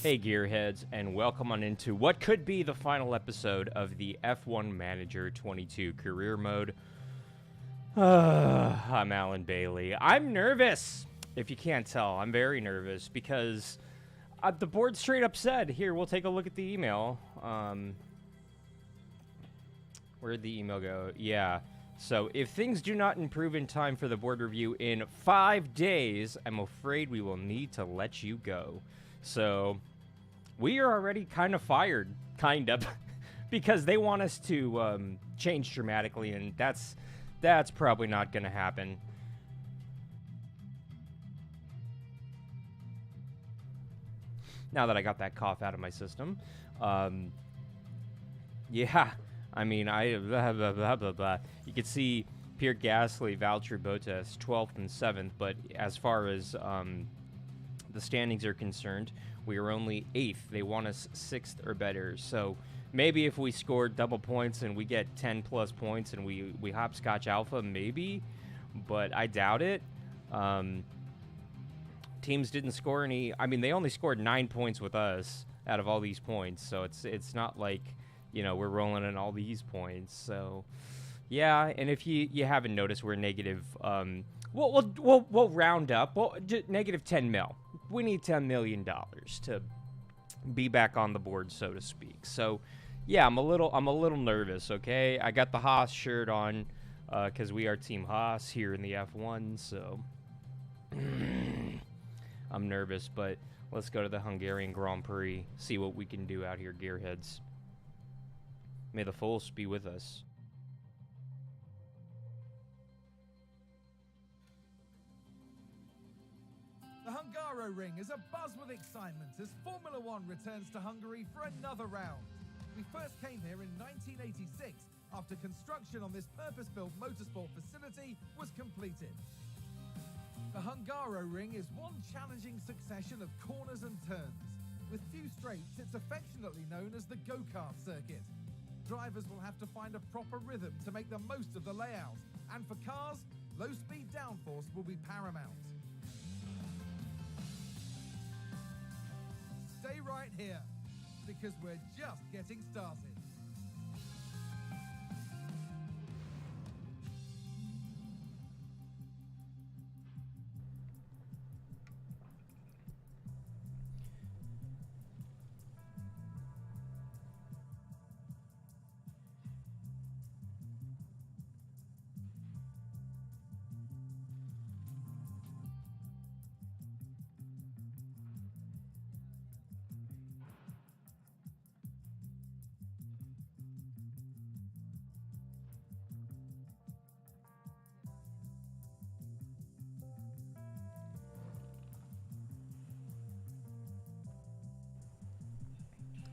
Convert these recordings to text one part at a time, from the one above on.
Hey Gearheads, and welcome on into what could be the final episode of the F1 Manager 22 Career Mode. I'm Alan Bailey. I'm nervous! If you can't tell, I'm very nervous because the board straight up said, here, we'll take a look at the email. Where'd the email go? Yeah. So, if things do not improve in time for the board review in 5 days, I'm afraid we will need to let you go. So, we are already kind of fired, because they want us to change dramatically, and that's probably not going to happen. Now that I got that cough out of my system, yeah, I mean, blah, blah, blah, blah, blah. You can see Pierre Gasly, Valtteri Bottas, 12th and 7th, but as far as the standings are concerned, we are only 8th. They want us 6th or better. So maybe if we score double points and we get 10 plus points and we hopscotch alpha, maybe, but I doubt it. Teams didn't score any. I mean, they only scored 9 points with us out of all these points. So it's not like, you know, we're rolling in all these points. So yeah, and if you haven't noticed, we're negative. We'll round up. Well, negative 10 mil. We need $10 million to be back on the board, so to speak. So, yeah, I'm a little nervous. Okay, I got the Haas shirt on because we are Team Haas here in the F1. So, I'm nervous, but let's go to the Hungarian Grand Prix. See what we can do out here, Gearheads. May the Force be with us. The Hungaroring is abuzz with excitement as Formula One returns to Hungary for another round. We first came here in 1986 after construction on this purpose-built motorsport facility was completed. The Hungaroring is one challenging succession of corners and turns. With few straights, it's affectionately known as the go-kart circuit. Drivers will have to find a proper rhythm to make the most of the layout, and for cars, low-speed downforce will be paramount. Stay right here, because we're just getting started.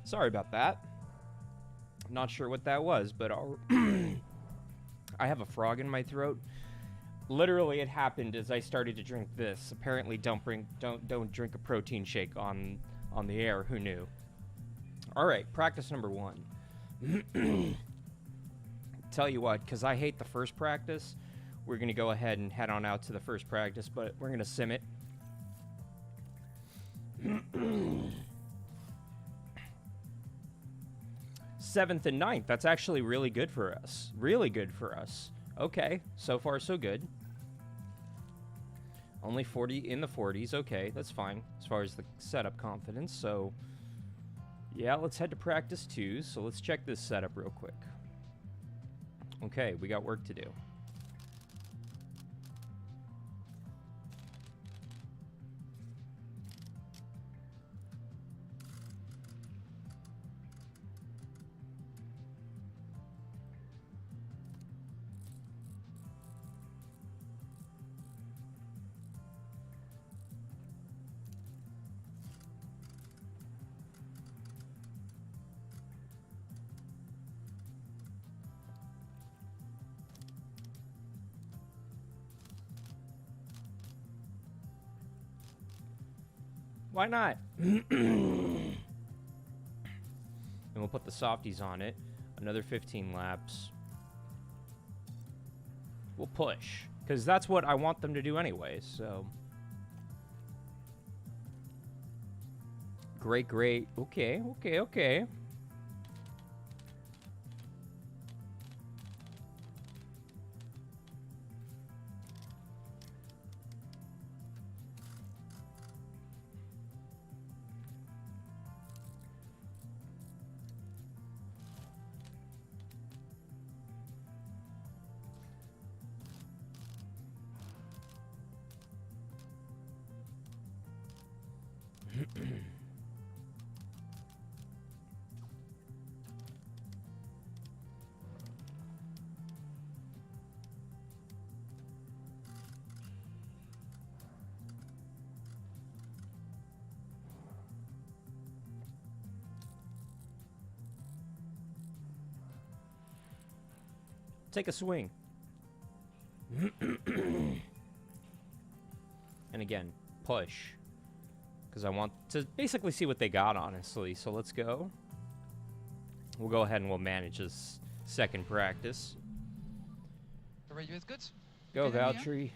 Sorry about that. Not sure what that was, but I have a frog in my throat. Literally, it happened as I started to drink this. Apparently, don't drink a protein shake on the air. Who knew? All right, practice number 1. Tell you what, because I hate the first practice, we're gonna go ahead and head on out to the first practice, but we're gonna sim it. 7th and 9th. That's actually really good for us. Really good for us. Okay, so far so good. Only 40 in the 40s. Okay, that's fine as far as the setup confidence. So, yeah, let's head to practice 2. So let's check this setup real quick. Okay, we got work to do. Why not? And we'll put the softies on it. Another 15 laps. We'll push, because that's what I want them to do anyway, so. Great, great. Okay, okay, okay. Take a swing. And again, push. Because I want to basically see what they got, honestly. So let's go. We'll go ahead and we'll manage this second practice. The radio is good. Go, Can you hear me?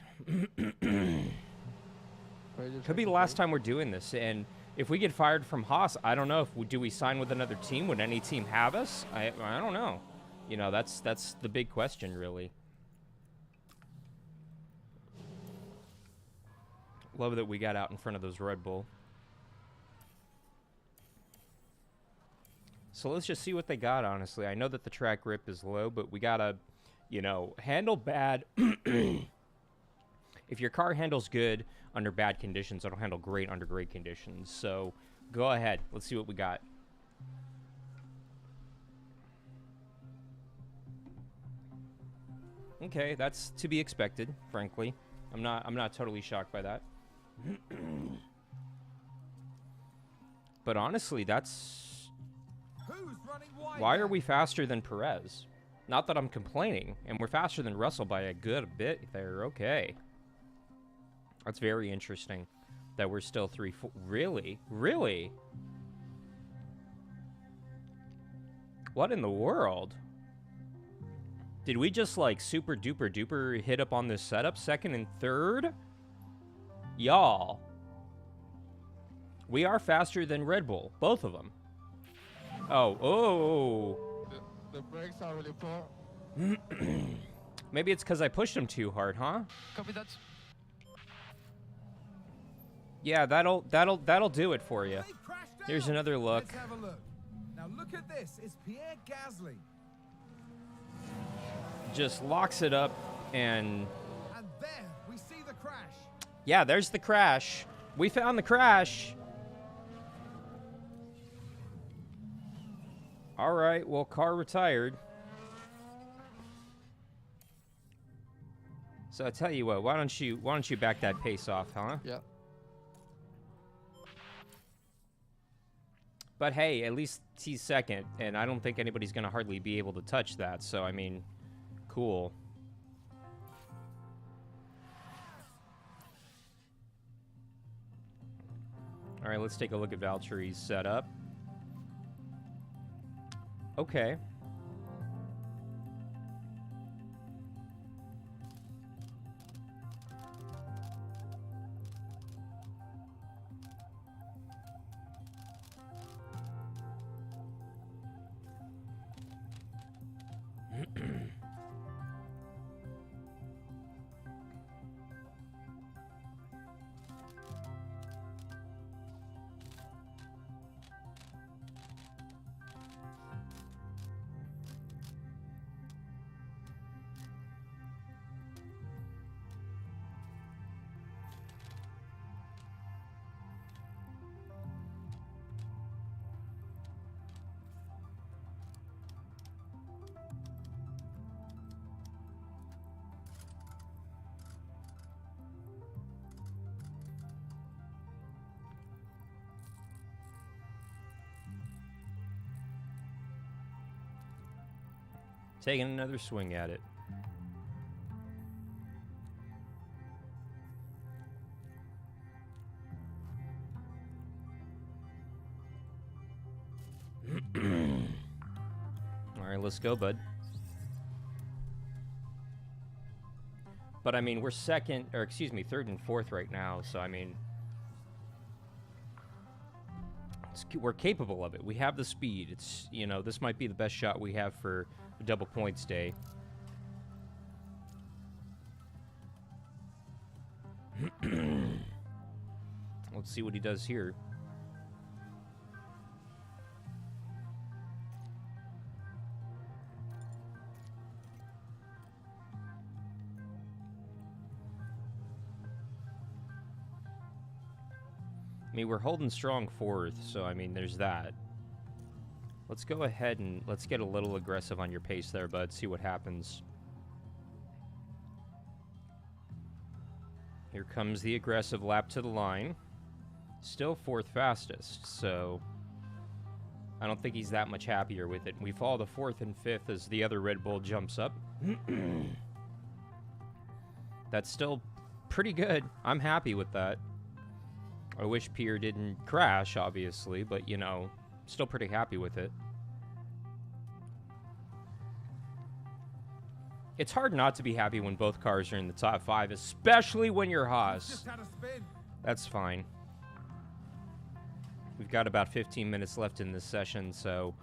Valtteri. Could be the last time we're doing this. And if we get fired from Haas, I don't know. Do we sign with another team? Would any team have us? I don't know. You know, that's the big question, really. Love that we got out in front of those Red Bull. So let's just see what they got, honestly. I know that the track grip is low, but we gotta, you know, handle bad. If your car handles good under bad conditions, it'll handle great under great conditions. So go ahead. Let's see what we got. Okay, that's to be expected, frankly. I'm not totally shocked by that. But honestly, that's... Who's running wide? Why are we faster than Perez? Not that I'm complaining, and we're faster than Russell by a good bit there. Okay. That's very interesting that we're still 3-4. Really? Really? What in the world? Did we just, like, super duper duper hit up on this setup? Second and third? Y'all. We are faster than Red Bull. Both of them. Oh. The brakes are really poor. Maybe it's because I pushed them too hard, huh? Copy that. Yeah, that'll do it for you. They crashed out. Here's another look. Let's have a look. Now look at this. It's Pierre Gasly. Just locks it up, and And there we see the crash. yeah, there's the crash. We found the crash. All right, well, car retired. So I tell you what, why don't you back that pace off, huh? Yeah. But hey, at least he's second, and I don't think anybody's gonna hardly be able to touch that. So I mean, cool. All right, let's take a look at Valtteri's setup. Okay. Taking another swing at it. All right, let's go, bud. But I mean, we're second, or excuse me, third and fourth right now. So I mean, we're capable of it. We have the speed. It's, you know, this might be the best shot we have for a double points day. Let's see what he does here. I mean, we're holding strong fourth, so, I mean, there's that. Let's go ahead and let's get a little aggressive on your pace there, bud. See what happens. Here comes the aggressive lap to the line. Still fourth fastest, so I don't think he's that much happier with it. We fall to fourth and fifth as the other Red Bull jumps up. That's still pretty good. I'm happy with that. I wish Pierre didn't crash, obviously, but, you know, still pretty happy with it. It's hard not to be happy when both cars are in the top 5, especially when you're Haas. Just had a spin. That's fine. We've got about 15 minutes left in this session, so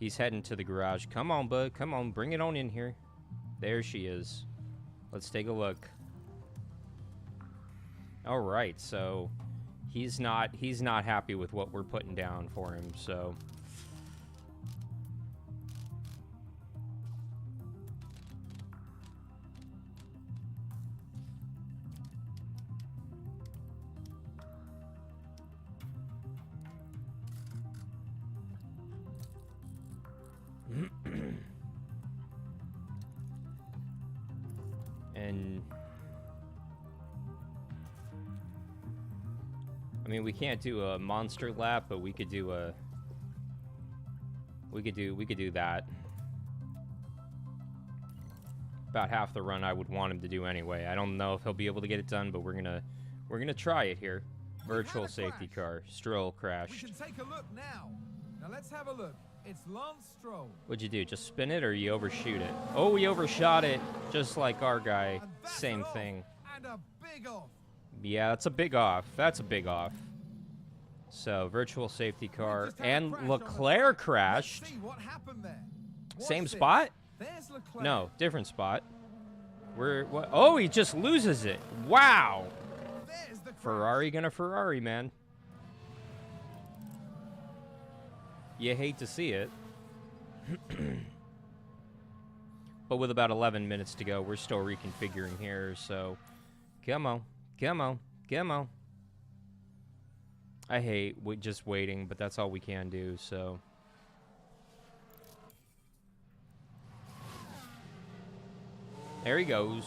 he's heading to the garage. Come on, bud. Come on. Bring it on in here. There she is. Let's take a look. All right, so he's not happy with what we're putting down for him, so and I mean, we can't do a monster lap, but we could do that. About half the run I would want him to do anyway. I don't know if he'll be able to get it done, but we're gonna try it here. Virtual safety car. Stroll We crashed. can take a look now. Now let's have a look. It's Lance Stroll. What'd you do? Just spin it or you overshoot it? Oh, we overshot it, just like our guy. And that's Same an off, thing. And a big off. Yeah, that's a big off. That's a big off. So, virtual safety car. Just had a And crash on the Leclerc track. crashed. Let's see what happened there. Watch Same this. spot? There's Leclerc. No, different spot. What? Oh, he just loses it. Wow. There's the crash. Ferrari gonna Ferrari, man. You hate to see it. But with about 11 minutes to go, we're still reconfiguring here, so come on, come on, come on. I hate just waiting, but that's all we can do, so. There he goes.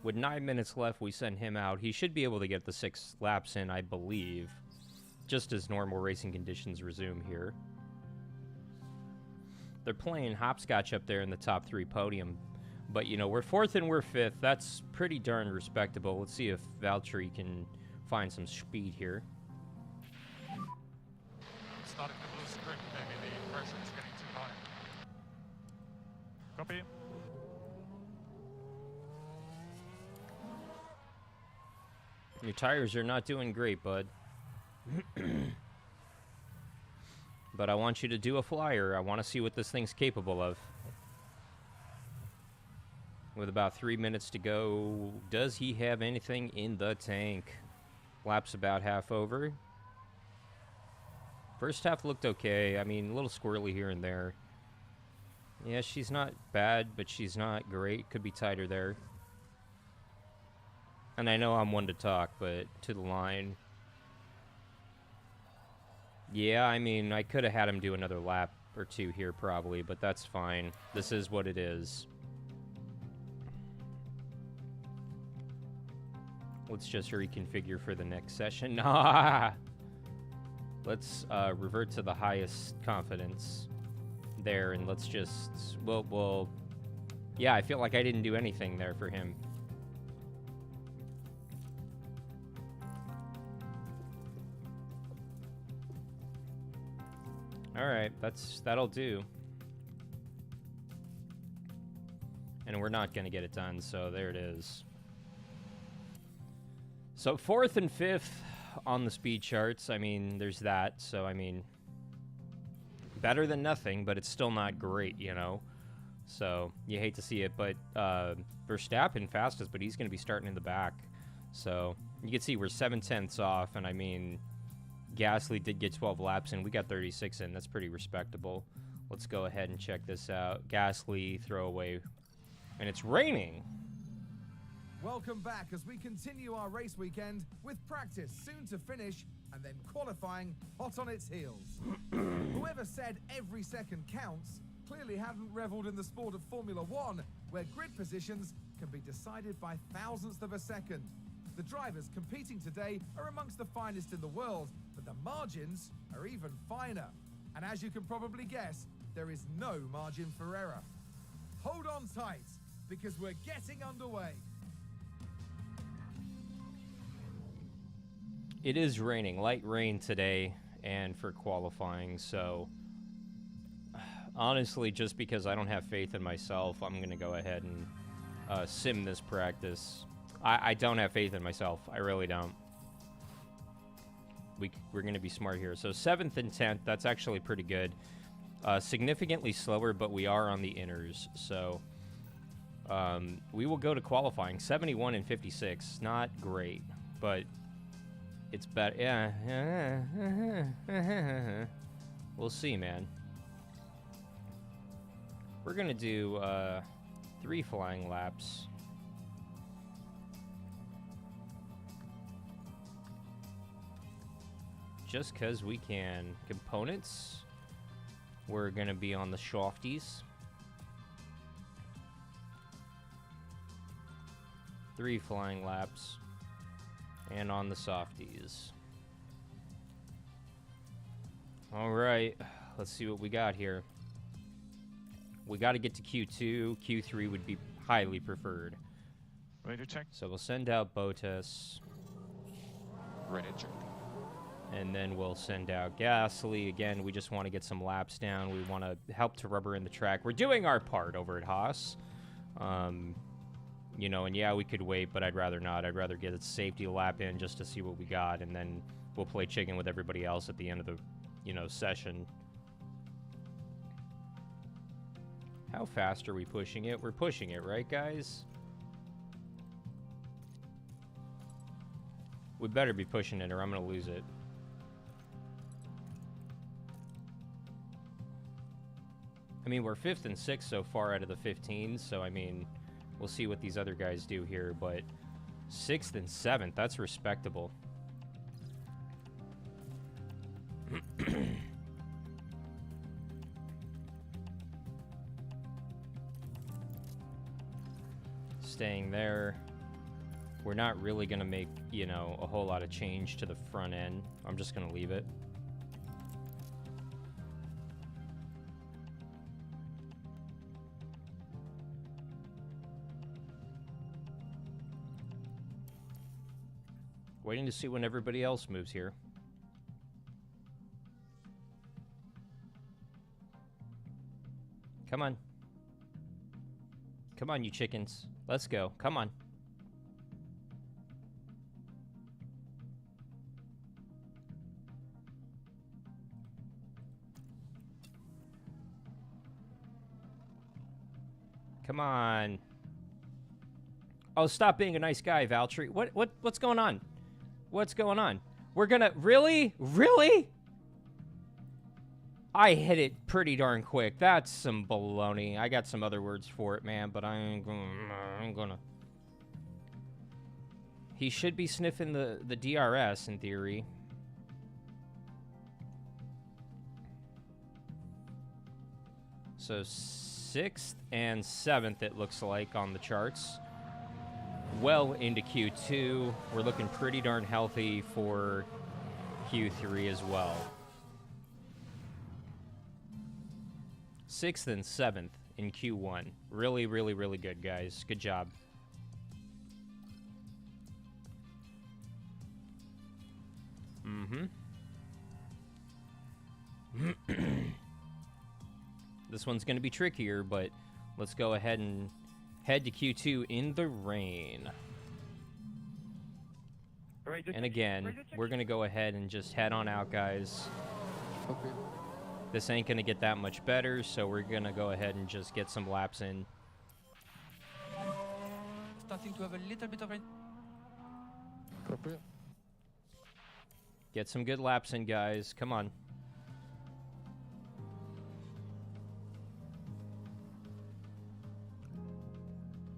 With 9 minutes left, we send him out. He should be able to get the 6 laps in, I believe, just as normal racing conditions resume here. They're playing hopscotch up there in the top 3 podium. But, you know, we're 4th and we're 5th. That's pretty darn respectable. Let's see if Valtteri can find some speed here. Starting to lose grip, maybe the pressure is getting too high. Copy. Your tires are not doing great, bud. But I want you to do a flyer. I want to see what this thing's capable of. With about 3 minutes to go, does he have anything in the tank? Lap's about half over. First half looked okay. I mean, a little squirrely here and there. Yeah, she's not bad, but she's not great. Could be tighter there. And I know I'm one to talk, but to the line. Yeah, I mean, I could have had him do another lap or 2 here probably, but that's fine. This is what it is. Let's just reconfigure for the next session. Let's revert to the highest confidence there, and let's just... Well, yeah, I feel like I didn't do anything there for him. Alright, that'll do. And we're not going to get it done, so there it is. So 4th and 5th, on the speed charts. I mean, there's that. So, I mean, better than nothing, but it's still not great, you know? So, you hate to see it. But Verstappen fastest, but he's going to be starting in the back. So, you can see we're 7/10 off, and I mean, Gasly did get 12 laps in. We got 36 in. That's pretty respectable. Let's go ahead and check this out. Gasly throwaway, and it's raining. Welcome back as we continue our race weekend with practice soon to finish and then qualifying hot on its heels. Whoever said every second counts clearly hadn't reveled in the sport of Formula One, where grid positions can be decided by thousandths of a second. The drivers competing today are amongst the finest in the world, but the margins are even finer. And as you can probably guess, there is no margin for error. Hold on tight, because we're getting underway. It is raining, light rain today, and for qualifying, so honestly, just because I don't have faith in myself, I'm going to go ahead and sim this practice. I don't have faith in myself. I really don't. We're going to be smart here. So 7th and 10th, that's actually pretty good. Significantly slower, but we are on the inners, so we will go to qualifying. 71 and 56, not great, but it's better. Yeah. We'll see, man. We're going to do 3 flying laps. Just because we can. Components. We're going to be on the softies. 3 flying laps. And on the softies. Alright. Let's see what we got here. We got to get to Q2. Q3 would be highly preferred. Ready to check? So we'll send out Bottas. Ready to check. And then we'll send out Gasly. Again, we just want to get some laps down. We want to help to rubber in the track. We're doing our part over at Haas. You know, and yeah, we could wait, but I'd rather not. I'd rather get a safety lap in just to see what we got, and then we'll play chicken with everybody else at the end of the, you know, session. How fast are we pushing it? We're pushing it, right, guys? We better be pushing it or I'm going to lose it. I mean, we're 5th and 6th so far out of the 15, so I mean, we'll see what these other guys do here, but 6th and 7th, that's respectable. Staying there. We're not really going to make, you know, a whole lot of change to the front end. I'm just going to leave it. Waiting to see when everybody else moves here. Come on. Come on, you chickens. Let's go. Come on. Come on. Oh, stop being a nice guy, Valtteri. What's going on? What's going on? We're gonna... Really? Really? I hit it pretty darn quick. That's some baloney. I got some other words for it, man, but I ain't gonna... He should be sniffing the DRS, in theory. So 6th and 7th, it looks like, on the charts. Well into Q2. We're looking pretty darn healthy for Q3 as well. 6th and 7th in Q1. Really, really, really good, guys. Good job. This one's going to be trickier, but let's go ahead and head to Q2 in the rain. And again, we're going to go ahead and just head on out, guys. Okay. This ain't going to get that much better, so we're going to go ahead and just get some laps in. Starting to have a little bit of rain. Copy. Get some good laps in, guys. Come on.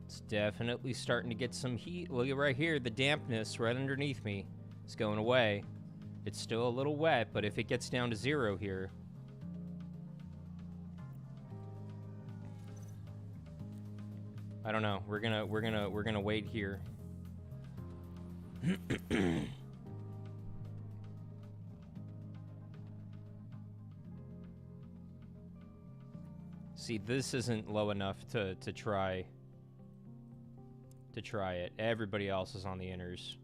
It's definitely starting to get some heat. Look at right here, the dampness right underneath me is going away. It's still a little wet, but if it gets down to 0 here, I don't know. We're gonna wait here. See, this isn't low enough to try it. Everybody else is on the inners.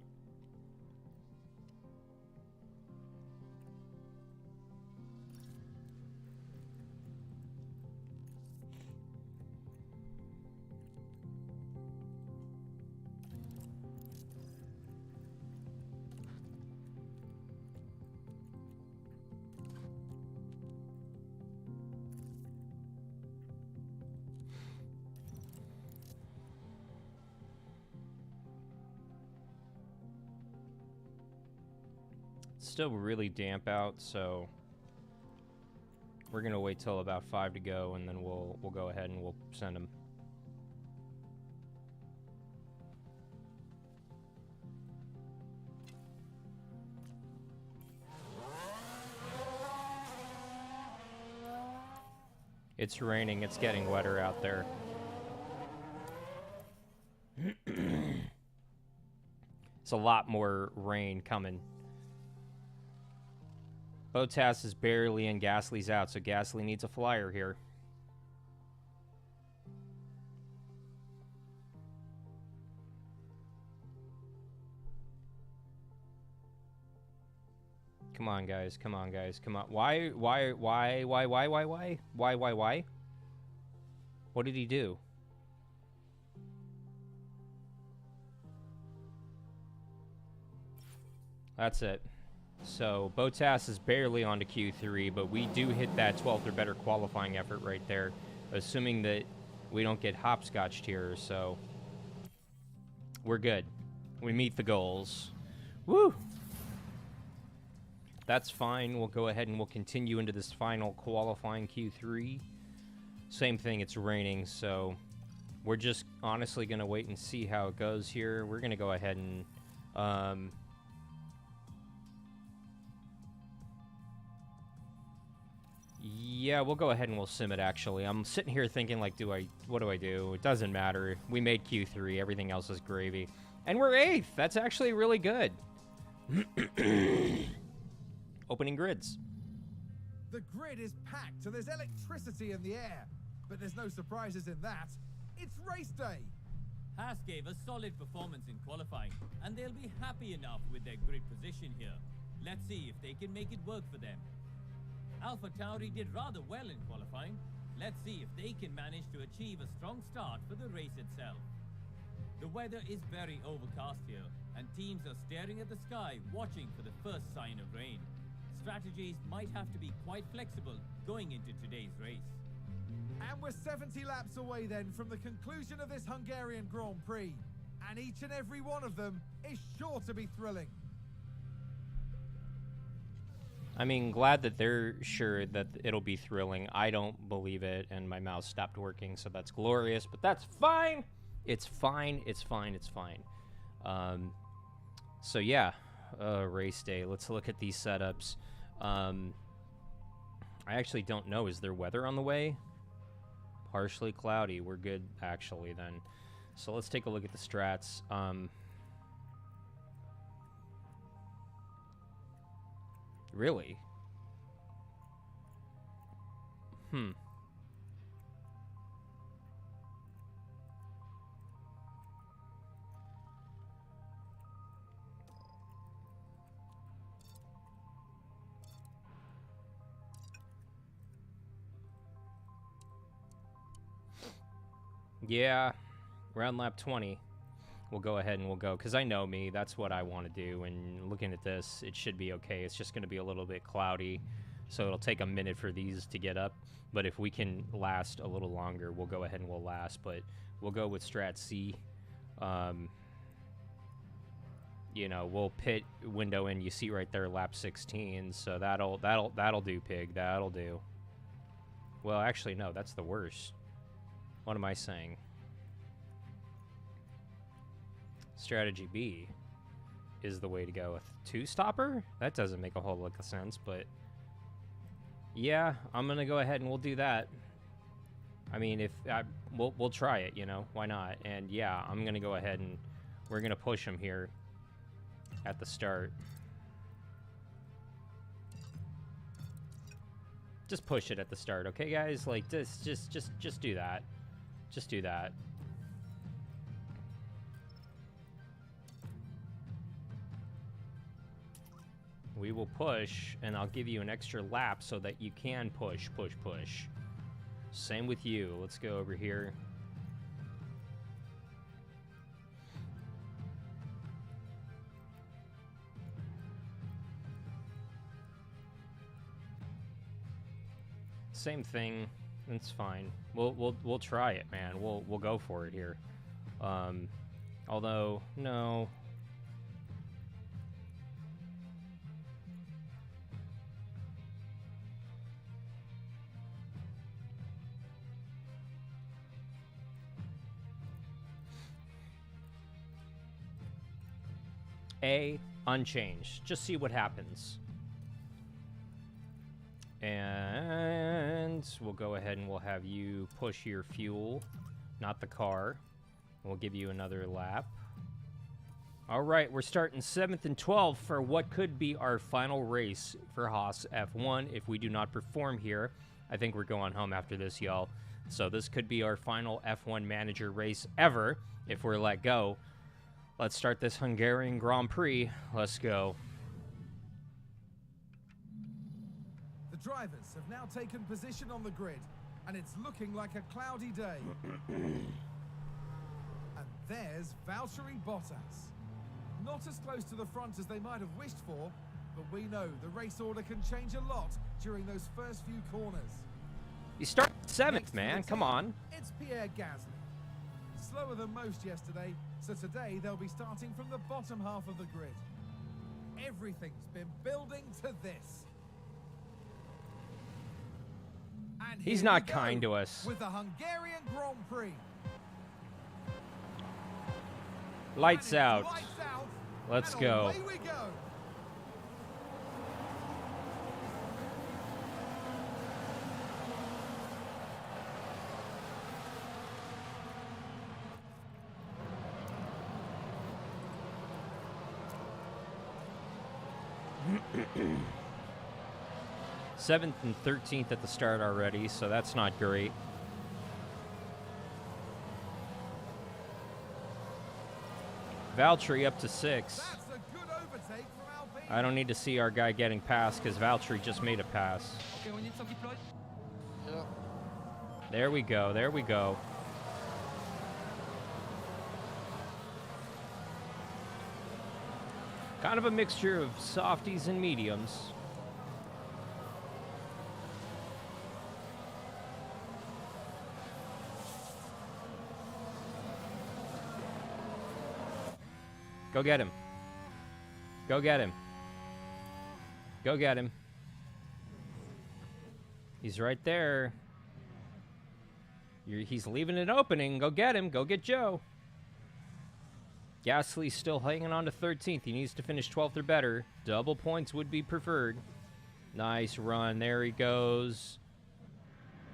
Still really damp out, so we're gonna wait till about 5 to go, and then we'll go ahead and we'll send them. It's raining. It's getting wetter out there. It's a lot more rain coming. Bottas is barely in, Gasly's out, so Gasly needs a flyer here. Come on, guys. Come on, guys. Come on. Why? What did he do? That's it. So Bottas is barely onto Q3, but we do hit that 12th or better qualifying effort right there, assuming that we don't get hopscotched here, so we're good. We meet the goals. Woo! That's fine. We'll go ahead and we'll continue into this final qualifying Q3. Same thing, it's raining, so we're just honestly going to wait and see how it goes here. We're going to go ahead and yeah, we'll go ahead and we'll sim it, actually. I'm sitting here thinking, like, what do I do? It doesn't matter. We made Q3. Everything else is gravy. And we're 8th. That's actually really good. Opening grids. The grid is packed, so there's electricity in the air. But there's no surprises in that. It's race day. Haas gave a solid performance in qualifying, and they'll be happy enough with their grid position here. Let's see if they can make it work for them. AlphaTauri did rather well in qualifying. Let's see if they can manage to achieve a strong start for the race itself. The weather is very overcast here, and teams are staring at the sky, watching for the first sign of rain. Strategies might have to be quite flexible going into today's race. And we're 70 laps away then from the conclusion of this Hungarian Grand Prix. And each and every one of them is sure to be thrilling. I mean, glad that they're sure that it'll be thrilling. I don't believe it, and my mouse stopped working, so that's glorious, but that's fine. It's fine. It's fine. It's fine. So, yeah, race day. Let's look at these setups. I actually don't know. Is there weather on the way? Partially cloudy. We're good, actually, then. So let's take a look at the strats. Really? Yeah, around lap 20. we'll go ahead and we'll go, because I know me, that's what I want to do, and looking at this, it should be okay. It's just going to be a little bit cloudy, so it'll take a minute for these to get up, but if we can last a little longer, we'll go ahead and we'll last, but we'll go with Strat C. You know, we'll pit window in, you see right there, lap 16, so that'll do, Pig, that'll do. Well, actually, no, that's the worst. What am I saying? Strategy B is the way to go. With two-stopper? That doesn't make a whole lot of sense, but yeah, I'm gonna go ahead and we'll do that. I mean, we'll try it, you know, why not? And yeah, I'm gonna go ahead and we're gonna push him here at the start. Just push it at the start, okay, guys? Like, just do that. Just do that. We will push, and I'll give you an extra lap so that you can push. Same with you. Let's go over here. Same thing. That's fine. We'll try it, man. We'll go for it here. Although no. A, unchanged. Just see what happens. And we'll go ahead and we'll have you push your fuel, not the car. We'll give you another lap. All right, we're starting 7th and 12th for what could be our final race for Haas F1. If we do not perform here, I think we're going home after this, y'all. So this could be our final F1 manager race ever if we're let go. Let's start this Hungarian Grand Prix. Let's go. The drivers have now taken position on the grid, and it's looking like a cloudy day. And there's Valtteri Bottas. Not as close to the front as they might have wished for, but we know the race order can change a lot during those first few corners. You start 7th, Next to man. the Come team, on. It's Pierre Gasly. Slower than most yesterday, so today they'll be starting from the bottom half of the grid. Everything's been building to this. And He's here not we go kind to us. with the Hungarian Grand Prix. Lights And it's out. lights out. Let's And go. away we go. Seventh and 13th at the start already, so that's not great. Valtteri up to 6. That's a good overtake from Alpine. I don't need to see our guy getting past because Valtteri just made a pass. Okay, we need some deploy. Yeah. There we go. There we go. Kind of a mixture of softies and mediums. Go get him. Go get him. Go get him. He's right there. He's leaving an opening. Go get him. Go get Joe. Gasly's still hanging on to 13th. He needs to finish 12th or better. Double points would be preferred. Nice run. There he goes.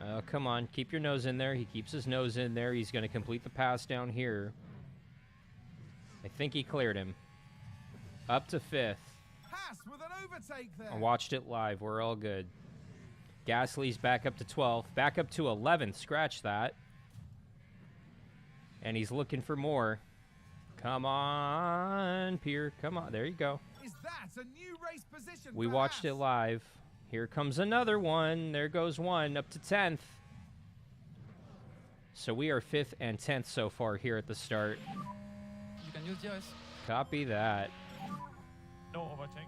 Oh, come on. Keep your nose in there. He keeps his nose in there. He's going to complete the pass down here. I think he cleared him. Up to 5th. Haas with an overtake there. I watched it live. We're all good. Gasly's back up to 12th. Back up to 11th. Scratch that. And he's looking for more. Come on, Pierre. Come on. There you go. Is that a new race position? We for watched it Haas? live. Here comes another one. There goes one. Up to 10th. So we are 5th and 10th so far here at the start. can use DRS. Copy that. No overtake.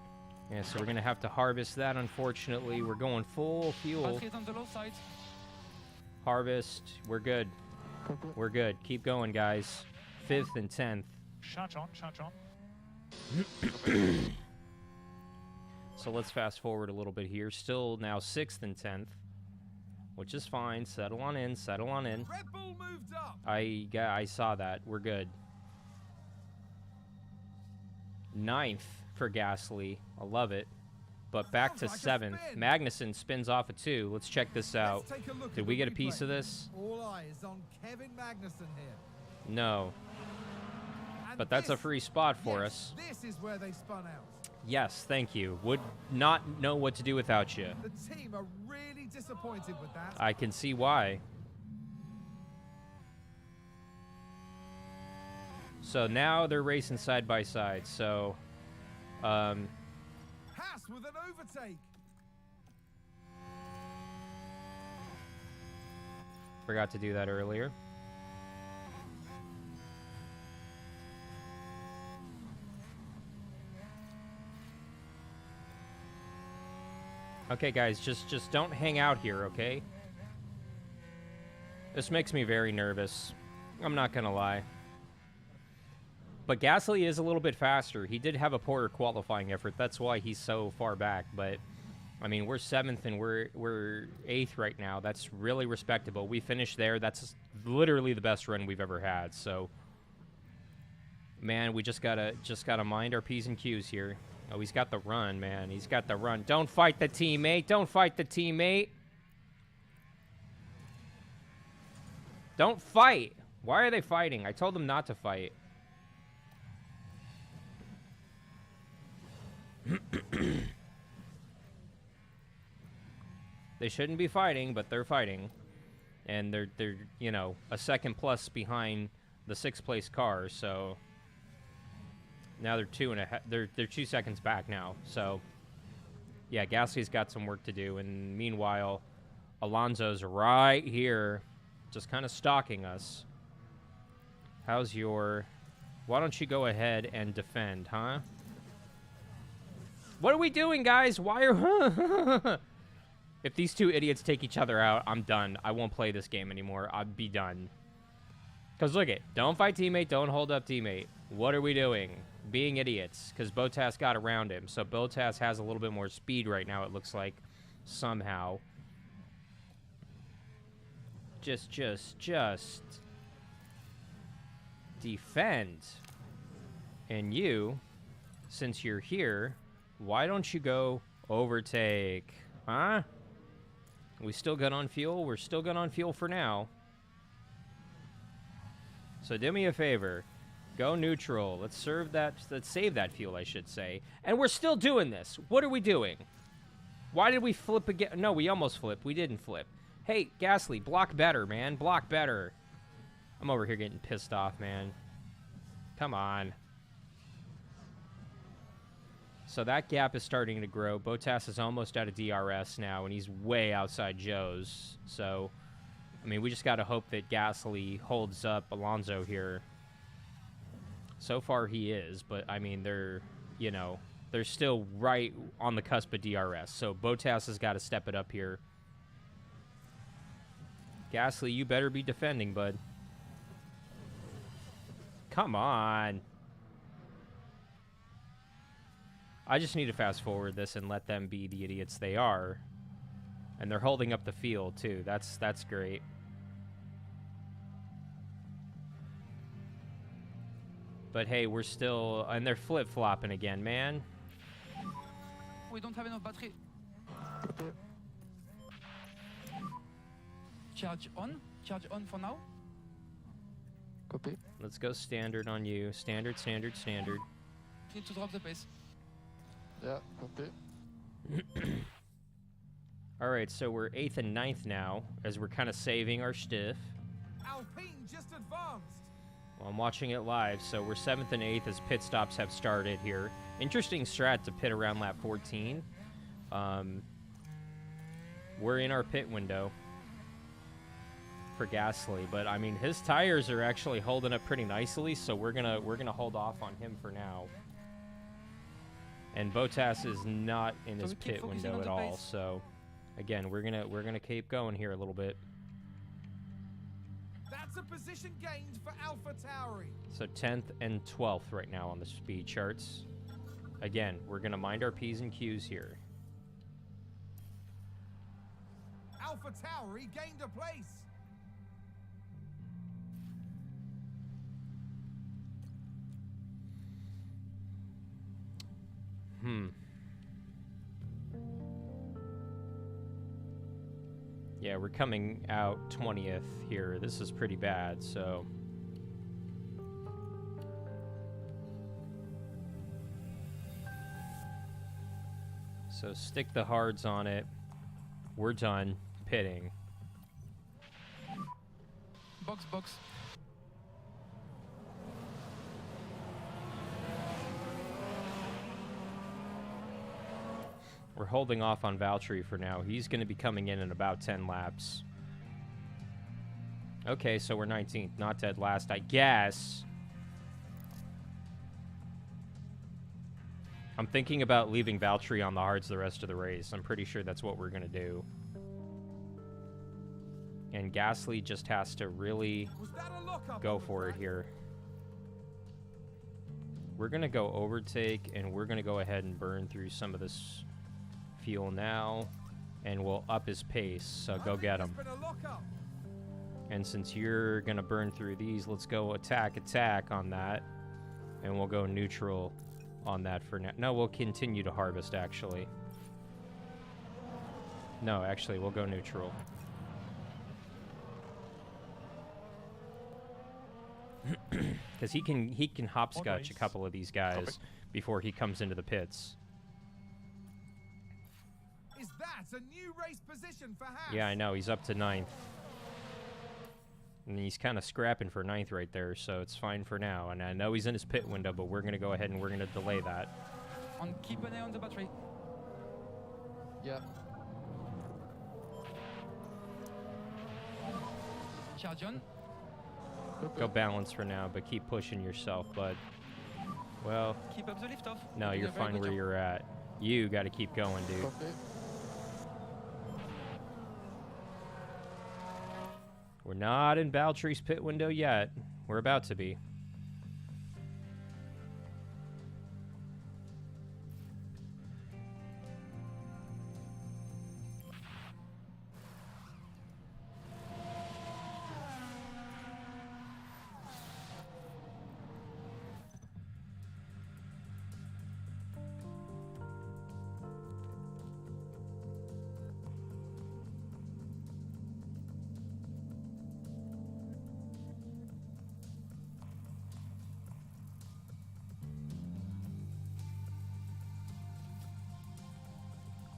Yeah, so we're going to have to harvest that, unfortunately. We're going full fuel. Battery is on the low side. Harvest. We're good. Copy. We're good. Keep going, guys. 5th and 10th. Shut on, shut on. So let's fast forward a little bit here. Still now 6th and 10th, which is fine. Settle on in. Settle on in. Red Bull moved up. I saw that. We're good. 9th for Gasly. I love it. But back to Sounds like a 7th. spin. Magnussen spins off a 2. Let's check this out. Let's take a look Did at we the get a piece replay. of this? All eyes on Kevin Magnussen here. No. And But that's a this- free spot for yes, us. This is where they spun out. Yes, thank you. Would not know what to do without you. The team are really disappointed with that. I can see why. So now they're racing side by side. So, Haas with an overtake. forgot to do that earlier. Okay, guys, just don't hang out here, okay? This makes me very nervous. I'm not gonna lie. But Gasly is a little bit faster. He did have a poorer qualifying effort. That's why he's so far back. But I mean, we're 7th and we're 8th right now. That's really respectable. We finished there. That's literally the best run we've ever had. So, man, we just gotta mind our P's and Q's here. Oh, he's got the run, man. He's got the run. Don't fight the teammate. Don't fight the teammate. Don't fight. Why are they fighting? I told them not to fight. They shouldn't be fighting, but they're fighting. And they're you know, a second plus behind the 6th place car, so now they're 2 seconds back now. So yeah, Gasly's got some work to do, and meanwhile Alonso's right here just kind of stalking us. How's your... Why don't you go ahead and defend, huh? What are we doing, guys? Why are... If these two idiots take each other out, I'm done. I won't play this game anymore. I'll be done. Because look it. Don't fight teammate. Don't hold up teammate. What are we doing? Being idiots. Because Bottas got around him. So Bottas has a little bit more speed right now, it looks like. Somehow. Just defend. And you, since you're here, why don't you go overtake? Huh? We still good on fuel? We're still good on fuel for now. So do me a favor. Go neutral. Let's save that fuel, I should say. And we're still doing this. What are we doing? Why did we flip again? No, we almost flipped. We didn't flip. Hey, Gasly, block better, man. Block better. I'm over here getting pissed off, man. Come on. So that gap is starting to grow. Bottas is almost out of DRS now, and he's way outside Joe's. So, I mean, we just got to hope that Gasly holds up Alonso here. So far, he is, but, I mean, they're still right on the cusp of DRS. So Bottas has got to step it up here. Gasly, you better be defending, bud. Come on. I just need to fast forward this and let them be the idiots they are. And they're holding up the field, too. That's great. But hey, we're still... And they're flip-flopping again, man. We don't have enough battery. Copy. Charge on for now. Copy. Let's go standard on you. Standard, standard, standard. Need to drop the pace. Yeah, copy. All right, so we're 8th and 9th now, as we're kind of saving our stiff. Alpine just advanced. Well, I'm watching it live, so we're 7th and 8th as pit stops have started here. Interesting strat to pit around lap 14. We're in our pit window. for Gasly, but I mean his tires are actually holding up pretty nicely, so we're gonna hold off on him for now. And Bottas is not in So his we keep pit focusing window on at the all. pace. So again, we're gonna keep going here a little bit. That's a position gained for Alpha Tauri. So 10th and 12th right now on the speed charts. Again, we're gonna mind our P's and Q's here. Alpha Tauri gained a place. Yeah, we're coming out 20th here. This is pretty bad, so. So stick the hards on it. We're done pitting. Box, box. We're holding off on Valtteri for now. He's going to be coming in about 10 laps. Okay, so we're 19th. Not dead last, I guess. I'm thinking about leaving Valtteri on the hards the rest of the race. I'm pretty sure that's what we're going to do. And Gasly just has to really Was that a lockup go on the for it track? here. We're going to go overtake, and we're going to go ahead and burn through some of this fuel now, and we'll up his pace, so I go think get there's him. been a lockup. And since you're going to burn through these, let's go attack on that, and we'll go neutral on that for now. No, we'll continue to harvest, actually. No, actually, we'll go neutral. Because he can hopscotch a couple of these guys before he comes into the pits. Is that a new race position for Haas? Yeah, I know. He's up to 9th. And he's kind of scrapping for 9th right there, so it's fine for now. And I know he's in his pit window, but we're going to go ahead and we're going to delay that. And keep an eye on the battery. Yeah. Charge on. Go balance for now, but keep pushing yourself, bud. Well, Keep up the lift off. no, Doing you're a very fine good where job. you're at. You got to keep going, dude. Copy. We're not in Valtteri's pit window yet. We're about to be.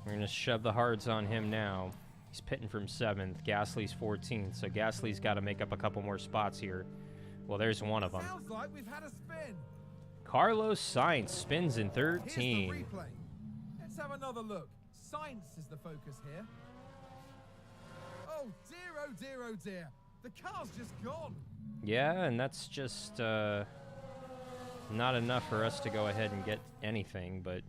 We're going to shove the hards on him now. He's pitting from 7th. Gasly's 14th, so Gasly's got to make up a couple more spots here. Well, there's one of them. Sounds like we've had a spin. Carlos Sainz spins in Here's the 13. replay. Let's have another look. Science is the focus here. Oh dear, oh dear, oh dear. The car's just gone. Yeah, and that's just not enough for us to go ahead and get anything, but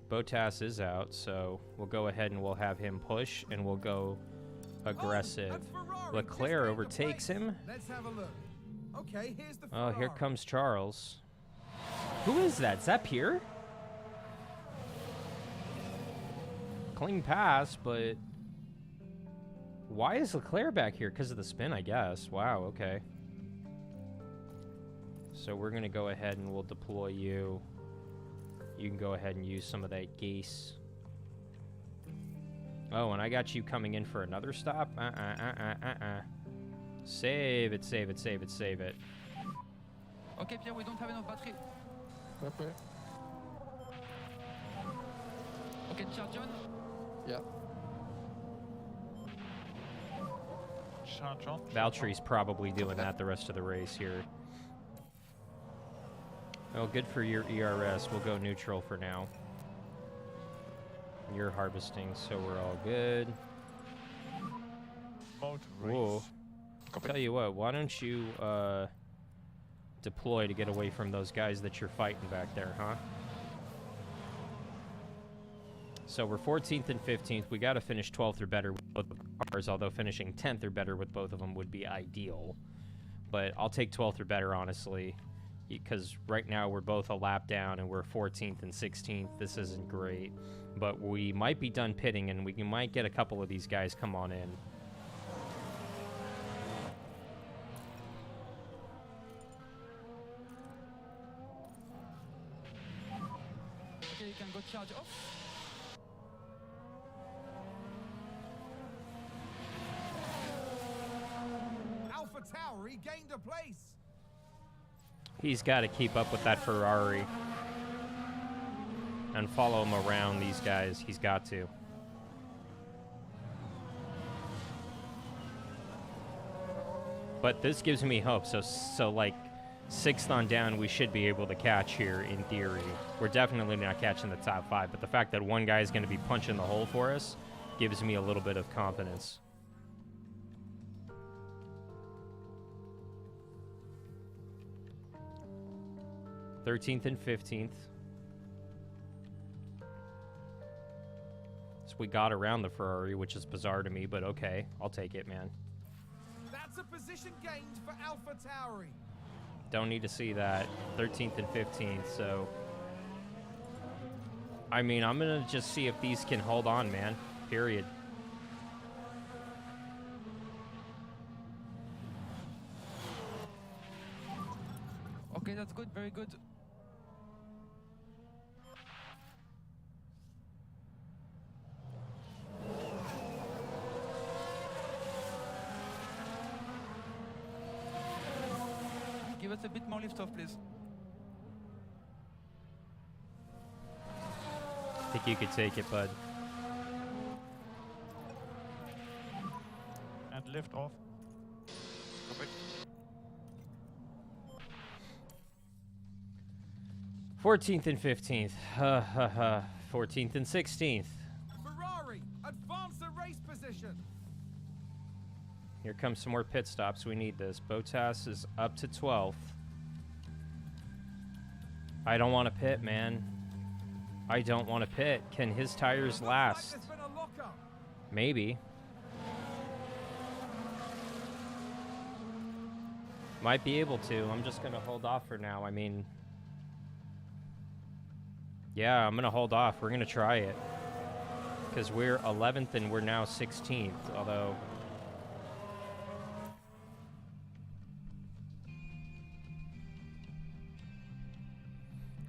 Bottas is out, so we'll go ahead and we'll have him push, and we'll go aggressive. Oh, and Ferrari Leclerc just gained a overtakes place. him. Let's have a look. Okay, here's the Oh, Ferrari. here comes Charles. Who is that? Is that Pierre? Clean pass, but why is Leclerc back here? Because of the spin, I guess. Wow, okay. So we're going to go ahead and we'll deploy you. You can go ahead and use some of that grease. Oh, and I got you coming in for another stop? Save it, save it, save it, save it. Okay, Pierre, we don't have enough battery. Copy. Okay, charge on. Yeah. Charge on. Valtteri's probably doing that the rest of the race here. Oh, good for your ERS. We'll go neutral for now. You're harvesting, so we're all good. Mode Whoa. race. Copy. Tell you what, why don't you deploy to get away from those guys that you're fighting back there, huh? So we're 14th and 15th. We got to finish 12th or better with both of ours, although finishing 10th or better with both of them would be ideal. But I'll take 12th or better, honestly, because right now we're both a lap down and we're 14th and 16th. This isn't great. But we might be done pitting, and we might get a couple of these guys come on in. Okay, you can go charge off. Alpha Tauri gained a place. He's got to keep up with that Ferrari and follow him around, these guys. He's got to. But this gives me hope. So like 6th on down, we should be able to catch here in theory. We're definitely not catching the top 5, but the fact that one guy is going to be punching the hole for us gives me a little bit of confidence. '13th and 15th. So we got around the Ferrari, which is bizarre to me, but okay, I'll take it, man. That's a position gained for Alpha Tauri. Don't need to see that. 13th and 15th, so... I mean, I'm going to just see if these can hold on, man. Period. Okay, that's good, very good. Give us a bit more lift off, please. I think you could take it, bud. And lift off. Copy. 14th and 15th. 14th and 16th. Ferrari, advance the race position. Here comes some more pit stops. We need this. Bottas is up to 12th. I don't want to pit, man. I don't want to pit. Can his tires last? Looks like there's been a lockup. Maybe. Might be able to. I'm just going to hold off for now. I mean... Yeah, I'm going to hold off. We're going to try it. Because we're 11th and we're now 16th. Although...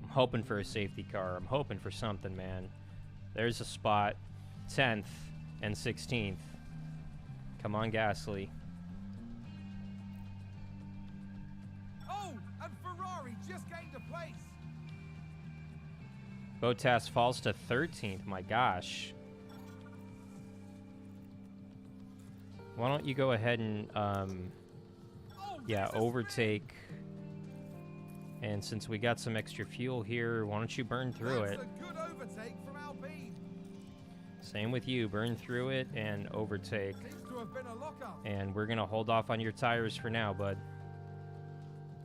I'm hoping for a safety car. I'm hoping for something, man. There's a spot. 10th and 16th. Come on, Gasly. Oh, and Ferrari just gained a place. Bottas falls to 13th. My gosh. Why don't you go ahead and, Oh, yeah, this is overtake. And since we got some extra fuel here, why don't you burn through it? That's a good overtake from Alpine. Same with you. Burn through it and overtake. Seems to have been a lockup. And we're going to hold off on your tires for now, bud.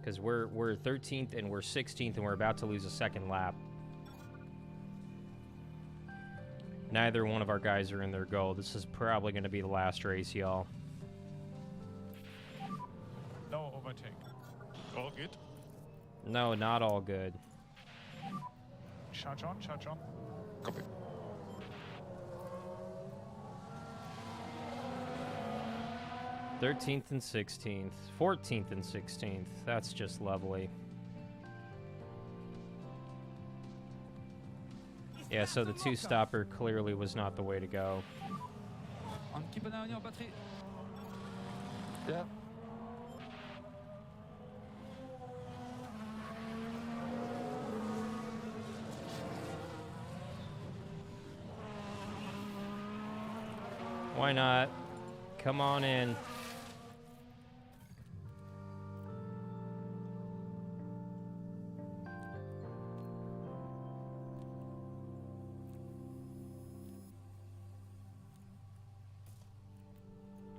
Because we're 13th and we're 16th and we're about to lose a second lap. Neither one of our guys are in their goal. This is probably going to be the last race, y'all. No overtake. All good. No, not all good. Charge on, charge on. Copy. '13th and 16th. 14th and 16th. That's just lovely. Yeah, so the two-stopper clearly was not the way to go. And keep an eye on your battery. Yeah. Why not? Come on in.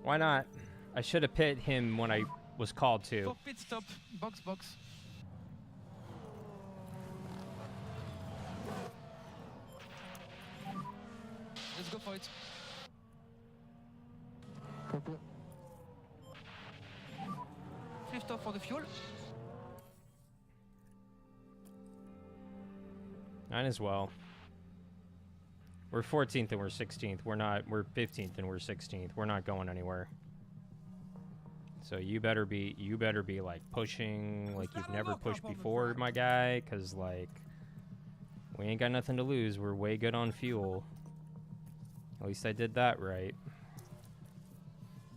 Why not? I should have pit him when I was called to. For pit stop, box, box. Let's go for it. Copy. Lift off for the fuel. Mine as well. We're 14th and we're 16th. We're 15th and we're 16th. We're not going anywhere. So you better be like pushing like you've never pushed before, my guy, cuz like we ain't got nothing to lose. We're way good on fuel. At least I did that right.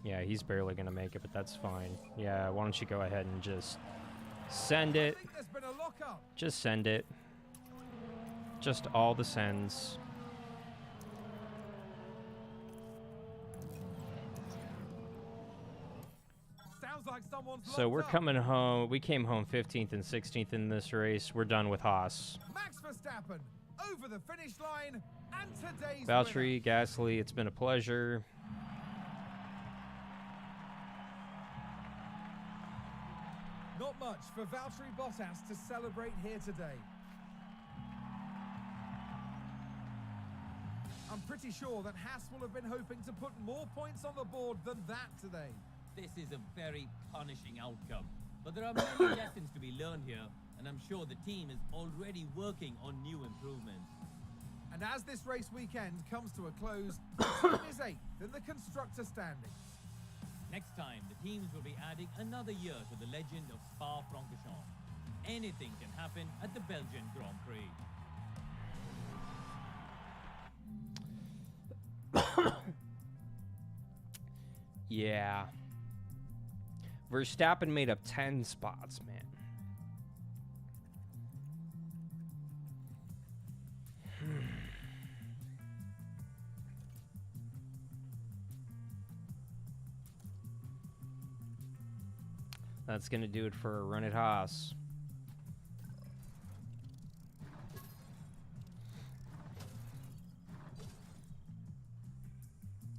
Yeah, he's barely going to make it, but that's fine. Yeah, why don't you go ahead and just send I it. think there's been a lockup. Just send it. Just all the sends. Sounds like someone's So we're locked up. coming home. We came home 15th and 16th in this race. We're done with Haas. Max Verstappen over the finish line and today's Valtteri, Gasly, it's been a pleasure. winner. Not much for Valtteri Bottas to celebrate here today. I'm pretty sure that Haas will have been hoping to put more points on the board than that today. This is a very punishing outcome, but there are many lessons to be learned here, and I'm sure the team is already working on new improvements. And as this race weekend comes to a close, the team is 8th in the constructor standings. Next time, the teams will be adding another year to the legend of Spa-Francorchamps. Anything can happen at the Belgian Grand Prix. Yeah. Verstappen made up 10 spots, man. That's going to do it for a run at Haas.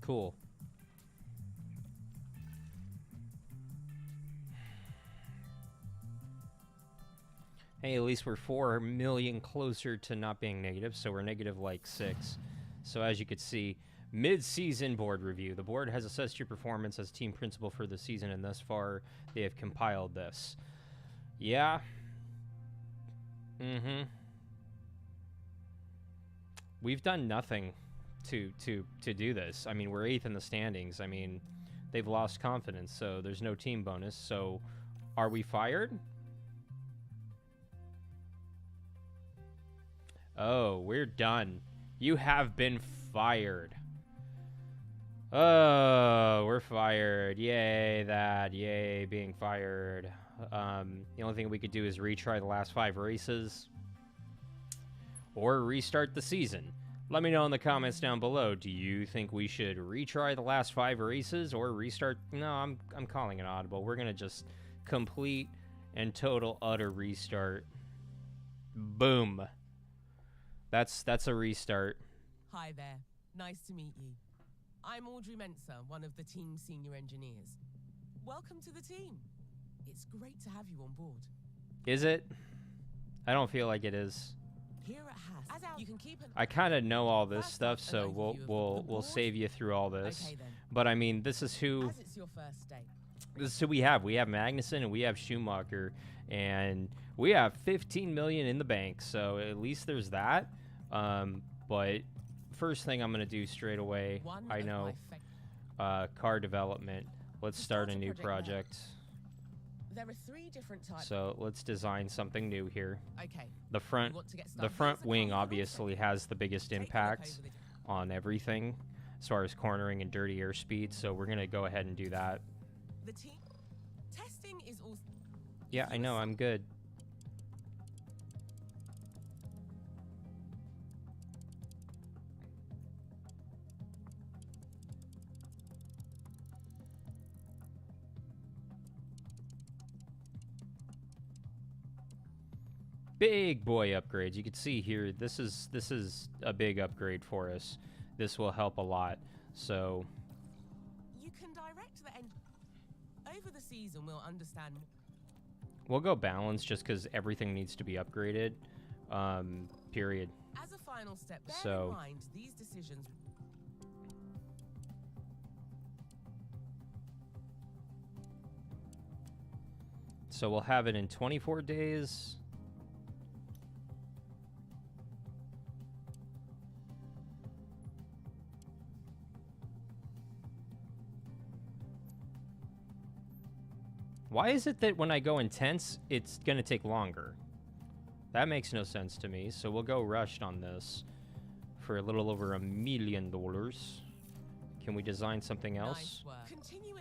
Cool. Hey, at least we're 4 million closer to not being negative, so we're negative like 6. So as you could see, mid-season board review. The board has assessed your performance as team principal for the season, and thus far they have compiled this. Yeah. We've done nothing to do this. I mean, we're 8th in the standings. I mean, they've lost confidence, so there's no team bonus. So are we fired? Oh, we're done. You have been fired. Oh, we're fired. Yay, that. Yay, being fired. The only thing we could do is retry the last 5 races. Or restart the season. Let me know in the comments down below. Do you think we should retry the last 5 races or restart? No, I'm calling it audible. We're going to just complete and total utter restart. Boom. That's a restart. Hi there. Nice to meet you. I'm Audrey Menser, one of the team's senior engineers. Welcome to the team. It's great to have you on board. Is it? I don't feel like it is. Here at Haas, you can keep an I kind of know all this First stuff, up, so an we'll overview of the we'll board. save you through all this. Okay then. But I mean, this is who As it's your first day. this is who we have. We have Magnussen and we have Schumacher, and we have 15 million in the bank. So at least there's that. But first thing I'm gonna do straight away, One I of know, my car development. Let's To start a start a new project project. There are 3 different types. So let's design something new here. Okay. The front, You want to get the started? front Here's a wing car with an obviously option. has the biggest Take a look impact over the- on everything as far as cornering and dirty airspeed. So we're gonna go ahead and do that. The team testing is also. Yeah, I know. I'm good. Big boy upgrades. You can see here, this is a big upgrade for us. This will help a lot. So, You can direct the end. Over the season, we'll understand. We'll go balance just because everything needs to be upgraded. Period. As a final step, bear So- in mind these decisions. So we'll have it in 24 days. Why is it that when I go intense, it's going to take longer? That makes no sense to me. So we'll go rushed on this for a little over $1 million. Can we design something else? Nice work. Continue.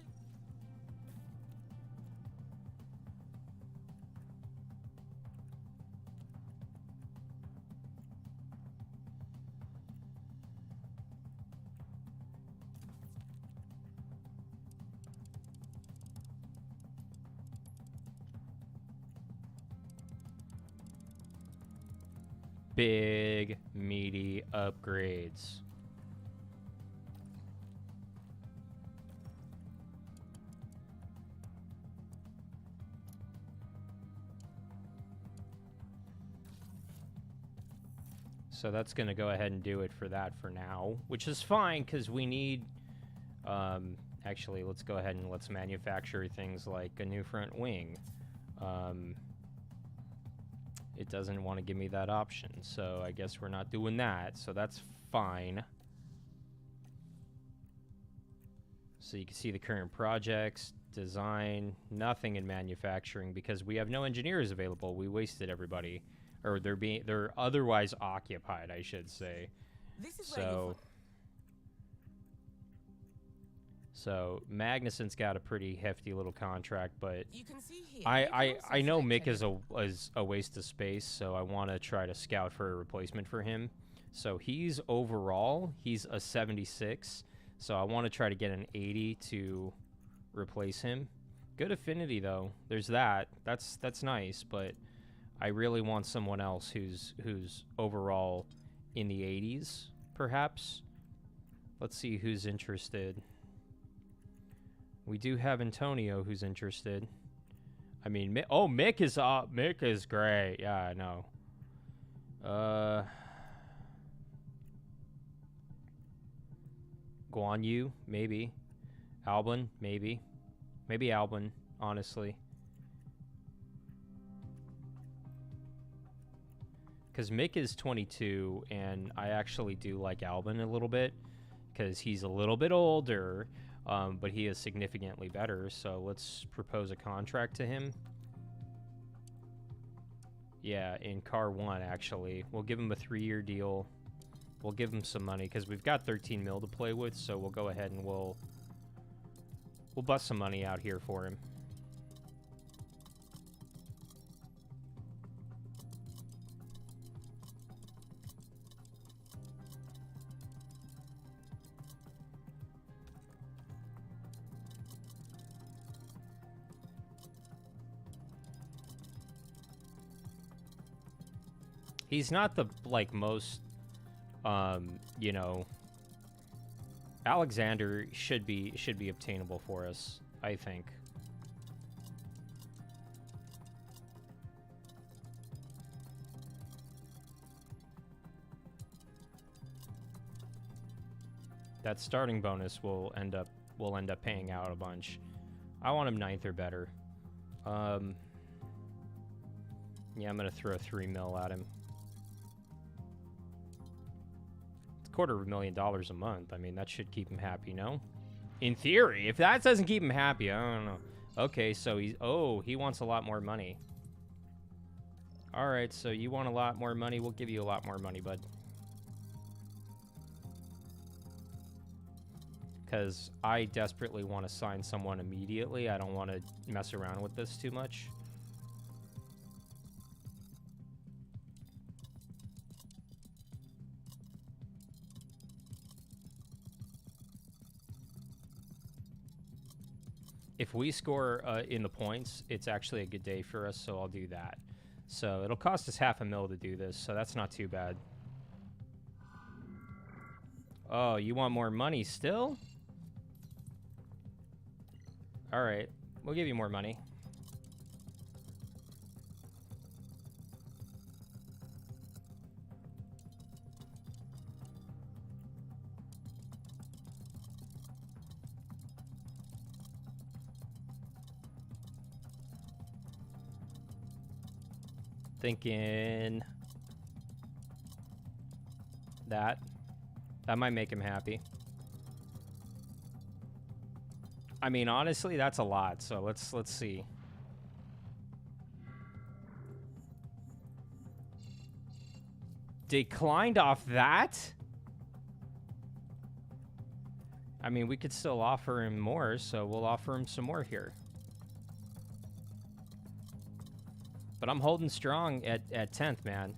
Big, meaty upgrades. So that's going to go ahead and do it for that for now, which is fine because we need... actually, let's go ahead and let's manufacture things like a new front wing. It doesn't want to give me that option, so I guess we're not doing that, so that's fine. So you can see the current projects, design, nothing in manufacturing because we have no engineers available. We wasted everybody, or they're otherwise occupied, I should say. This is where you'll So Magnuson's got a pretty hefty little contract, but You can see here. I know Mick is a waste of space, so I want to try to scout for a replacement for him. So he's overall, he's a 76, so I want to try to get an 80 to replace him. Good affinity though. There's that. That's nice, but I really want someone else who's overall in the 80s, perhaps. Let's see who's interested. We do have Antonio who's interested. I mean, Mick is great. Yeah, I know. Guan Yu, maybe. Albin, maybe. Maybe Albin, honestly. Because Mick is 22, and I actually do like Albin a little bit. Because he's a little bit older. But he is significantly better, so let's propose a contract to him. Yeah, in Car 1, actually. We'll give him a 3-year deal. We'll give him some money, because we've got 13 mil to play with, so we'll go ahead and we'll bust some money out here for him. He's not the, like, most, you know... Alexander should be obtainable for us, I think. That starting bonus will end up paying out a bunch. I want him 9th or better. Yeah, I'm gonna throw 3 mil at him. $250,000 a month. I mean, that should keep him happy, no? In theory. If that doesn't keep him happy, I don't know. Okay, so he wants a lot more money. Alright, so you want a lot more money, we'll give you a lot more money, bud. Because I desperately want to sign someone immediately. I don't want to mess around with this too much. If we score in the points, it's actually a good day for us, so I'll do that. So it'll cost us $500,000 to do this, so that's not too bad. Oh, you want more money still? All right, we'll give you more money. Thinking that might make him happy. I mean, honestly, that's a lot. So let's see. Declined off that? I mean, we could still offer him more, so we'll offer him some more here. But I'm holding strong at 10th, man.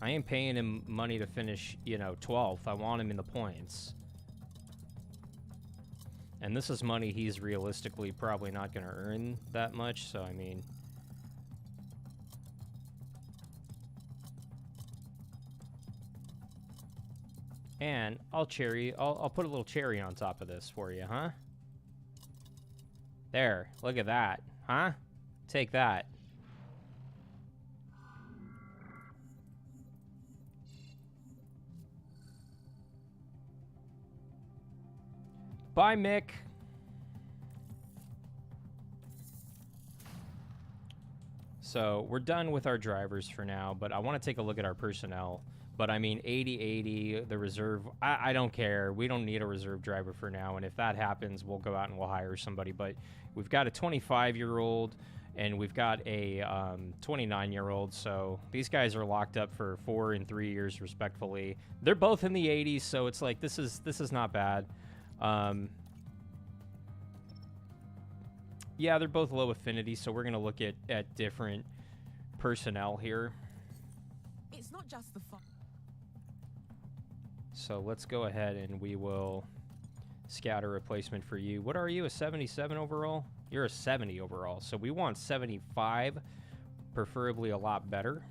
I ain't paying him money to finish, you know, 12th. I want him in the points. And this is money he's realistically probably not going to earn that much, so I mean... And I'll put a little cherry on top of this for you, huh? There, look at that, huh? Take that. Bye, Mick. So we're done with our drivers for now, but I want to take a look at our personnel. But I mean, 80-80, the reserve, I don't care. We don't need a reserve driver for now. And if that happens, we'll go out and we'll hire somebody. But we've got a 25-year-old and we've got a 29-year-old. So these guys are locked up for 4 and 3 years, respectfully. They're both in the 80s, so it's like this is not bad. Yeah, they're both low affinity, so we're going to look at different personnel here. It's not just the fun. So let's go ahead and we will scout a replacement for you. What are you, a 77 overall? You're a 70 overall, so we want 75, preferably a lot better.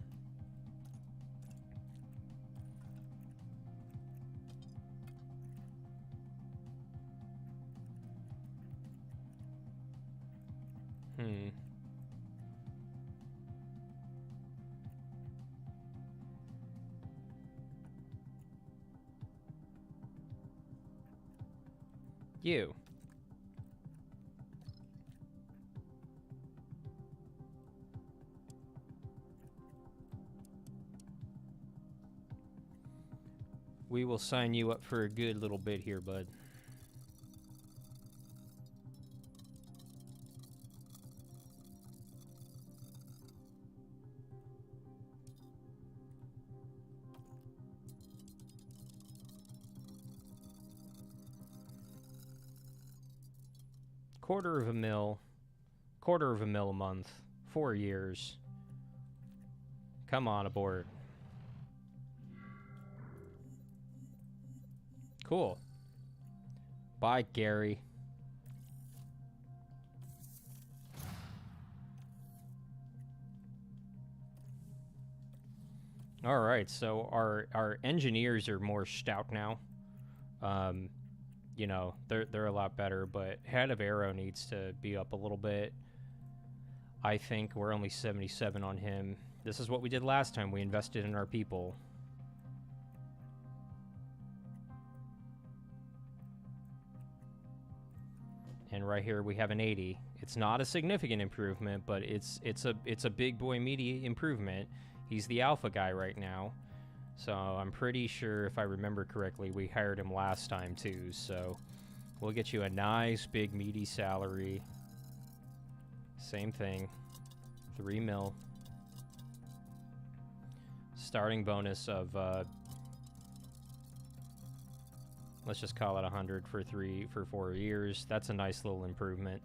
You. We will sign you up for a good little bit here, bud. Quarter of a mil a month, 4 years. Come on aboard. Cool. Bye, Gary. All right, so our engineers are more stout now. You know, they're a lot better, but head of aero needs to be up a little bit. I think we're only 77 on him. This is what we did last time. We invested in our people. And right here we have an 80. It's not a significant improvement, but it's a big boy meaty improvement. He's the alpha guy right now. So I'm pretty sure, if I remember correctly, we hired him last time too. So we'll get you a nice big meaty salary. Same thing, 3 mil. Starting bonus of let's just call it 100 for 4 years. That's a nice little improvement.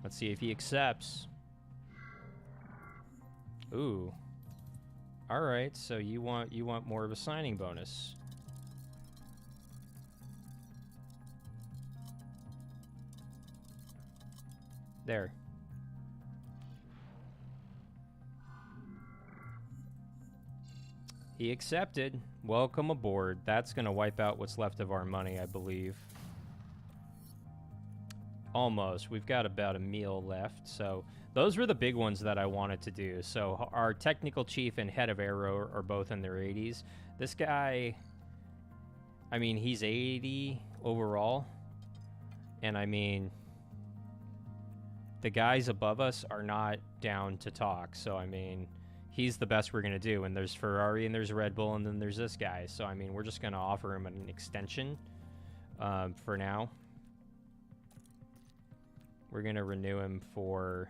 Let's see if he accepts. Ooh. All right, so you want more of a signing bonus. There. He accepted. Welcome aboard. That's going to wipe out what's left of our money, I believe. Almost. We've got about a meal left. So those were the big ones that I wanted to do. So our technical chief and head of aero are both in their 80s. This guy, I mean, he's 80 overall. And I mean, the guys above us are not down to talk. So I mean, he's the best we're going to do. And there's Ferrari and there's Red Bull and then there's this guy. So I mean, we're just going to offer him an extension for now. We're going to renew him for...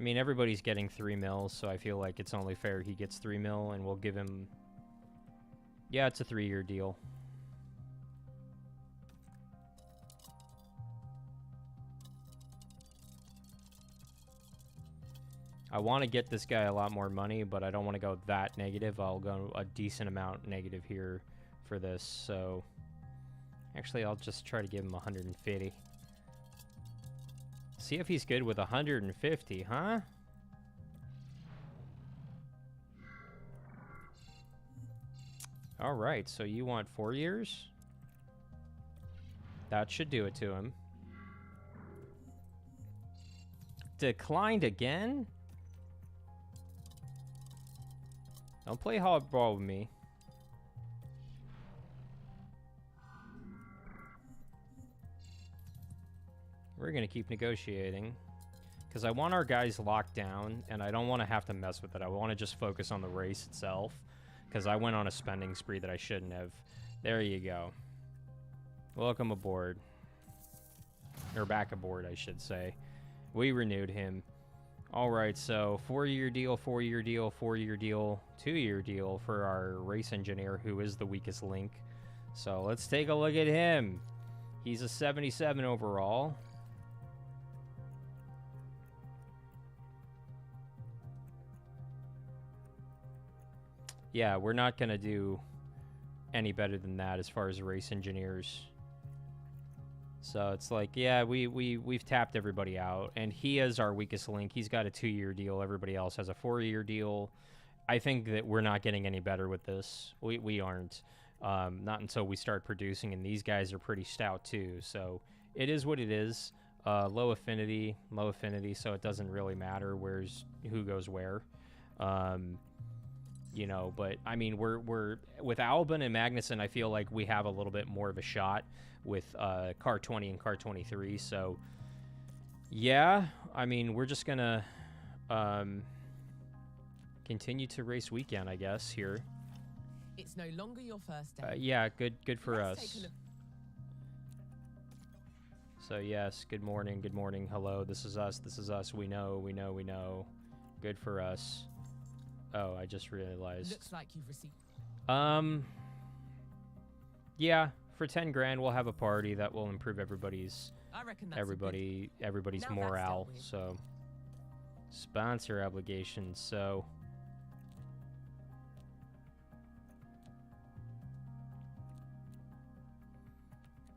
I mean, everybody's getting 3 mil, so I feel like it's only fair he gets 3 mil, and we'll give him... Yeah, it's a 3-year deal. I want to get this guy a lot more money, but I don't want to go that negative. I'll go a decent amount negative here for this, so... Actually, I'll just try to give him 150. See if he's good with 150, huh? All right, so you want 4 years? That should do it to him. Declined again? Don't play hardball with me. We're going to keep negotiating because I want our guys locked down and I don't want to have to mess with it. I want to just focus on the race itself because I went on a spending spree that I shouldn't have. There you go. Welcome aboard. Or back aboard, I should say. We renewed him. All right, so 4-year deal, 4-year deal, 4-year deal, 2-year deal for our race engineer who is the weakest link. So let's take a look at him. He's a 77 overall. Yeah, we're not going to do any better than that as far as race engineers. So it's like, yeah, we've tapped everybody out. And he is our weakest link. He's got a 2-year deal. Everybody else has a 4-year deal. I think that we're not getting any better with this. We aren't. Not until we start producing. And these guys are pretty stout too. So it is what it is. Low affinity, so it doesn't really matter who goes where. You know, but I mean, we're with Albon and Magnussen. I feel like we have a little bit more of a shot with car 20 and car 23. So yeah, I mean, we're just gonna continue to race weekend, I guess. Here, It's no longer your first day. yeah, good for Let's us. take a look. So yes, good morning, hello. This is us. We know. Good for us. Oh, I just realized. Looks like you've received. Yeah, for 10 grand we'll have a party that will improve everybody's I reckon that's everybody's Now that's morale. dealt with. So sponsor obligations. So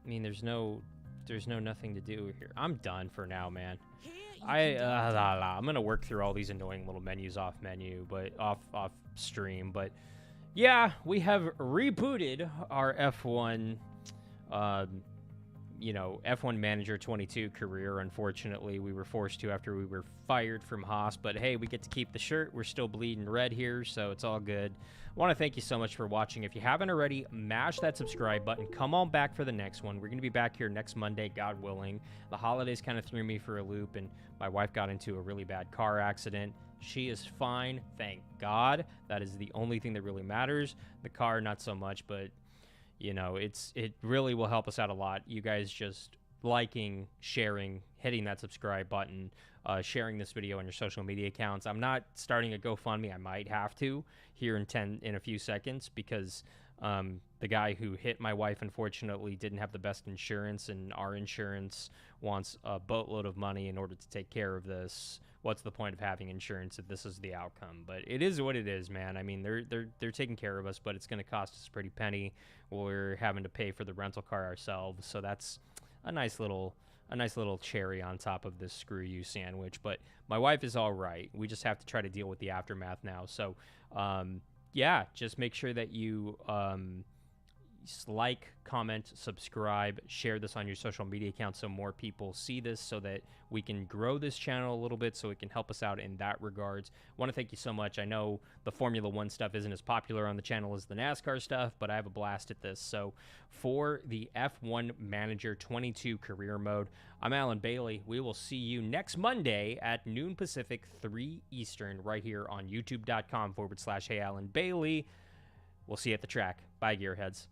I mean, there's nothing to do here. I'm done for now, man. Here you I'm gonna work through all these annoying little menus off stream, but yeah, we have rebooted our F1 F1 Manager 22 career. Unfortunately, we were forced to after we were fired from Haas, but hey, we get to keep the shirt. We're still bleeding red here, so it's all good. I want to thank you so much for watching. If you haven't already, mash that subscribe button. Come on back for the next one. We're going to be back here next Monday, God willing. The holidays kind of threw me for a loop, and my wife got into a really bad car accident. She is fine, thank God. That is the only thing that really matters. The car, not so much, but you know, it really will help us out a lot. You guys just liking, sharing, hitting that subscribe button, sharing this video on your social media accounts. I'm not starting a GoFundMe. I might have to here in a few seconds because the guy who hit my wife unfortunately didn't have the best insurance, and our insurance wants a boatload of money in order to take care of this. What's the point of having insurance if this is the outcome? But it is what it is, man. I mean, they're taking care of us, but it's going to cost us a pretty penny. We're having to pay for the rental car ourselves, so that's a nice little cherry on top of this screw you sandwich. But my wife is all right. We just have to try to deal with the aftermath now. So yeah, just make sure that you like, comment, subscribe, share this on your social media accounts so more people see this, so that we can grow this channel a little bit, so it can help us out in that regards. Want to thank you so much. I know the Formula One stuff isn't as popular on the channel as the NASCAR stuff, but I have a blast at this. So for the F1 Manager 22 career mode, I'm Alan Bailey. We will see you next Monday at noon Pacific, 3 Eastern, right here on youtube.com/Hey Alan Bailey. We'll see you at the track. Bye, Gearheads.